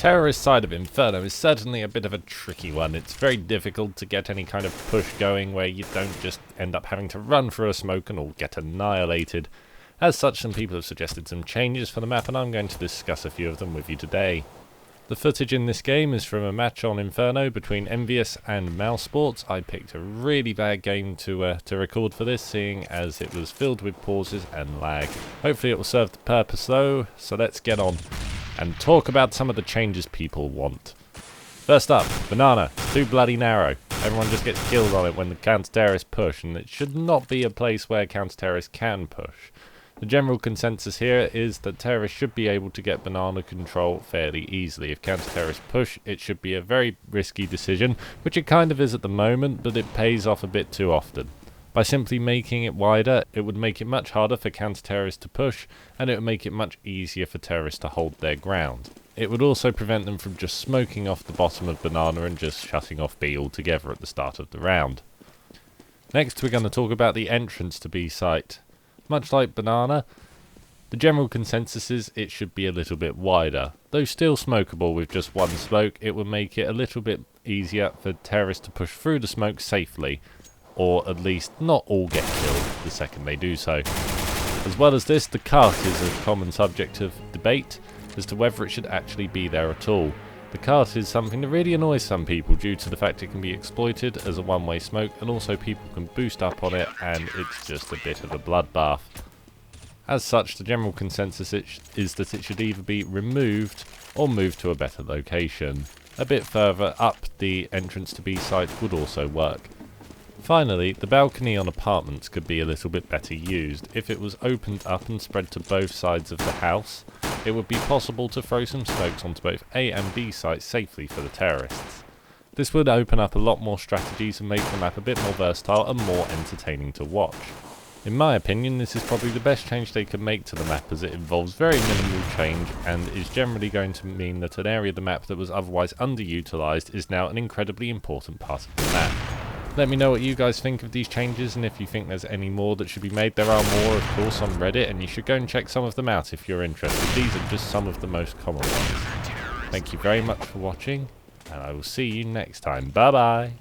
terrorist side of Inferno is certainly a bit of a tricky one. It's very difficult to get any kind of push going where you don't just end up having to run for a smoke and all get annihilated. As such, some people have suggested some changes for the map, and I'm going to discuss a few of them with you today. The footage in this game is from a match on Inferno between Envious and Mouse Sports. I picked a really bad game to record for this, seeing as it was filled with pauses and lag. Hopefully it will serve the purpose though, so let's get on and talk about some of the changes people want. First up, Banana. It's too bloody narrow. Everyone just gets killed on it when the counter-terrorists push, and it should not be a place where counter-terrorists can push. The general consensus here is that terrorists should be able to get banana control fairly easily. If counter-terrorists push, it should be a very risky decision, which it kind of is at the moment, but it pays off a bit too often. By simply making it wider, it would make it much harder for counter-terrorists to push, and it would make it much easier for terrorists to hold their ground. It would also prevent them from just smoking off the bottom of banana and just shutting off B altogether at the start of the round. Next, we're going to talk about the entrance to B site. Much like banana, the general consensus is it should be a little bit wider. Though still smokable with just one smoke, it would make it a little bit easier for terrorists to push through the smoke safely, or at least not all get killed the second they do so. As well as this, the cart is a common subject of debate as to whether it should actually be there at all. The cart is something that really annoys some people due to the fact it can be exploited as a one-way smoke, and also people can boost up on it and it's just a bit of a bloodbath. As such, the general consensus is that it should either be removed or moved to a better location. A bit further up the entrance to B site would also work. Finally, the balcony on apartments could be a little bit better used. If it was opened up and spread to both sides of the house, it would be possible to throw some smokes onto both A and B sites safely for the terrorists. This would open up a lot more strategies and make the map a bit more versatile and more entertaining to watch. In my opinion, this is probably the best change they could make to the map, as it involves very minimal change and is generally going to mean that an area of the map that was otherwise underutilised is now an incredibly important part of the map. Let me know what you guys think of these changes, and if you think there's any more that should be made. There are more, of course, on Reddit, and you should go and check some of them out if you're interested. These are just some of the most common ones. Thank you very much for watching, and I will see you next time. Bye bye!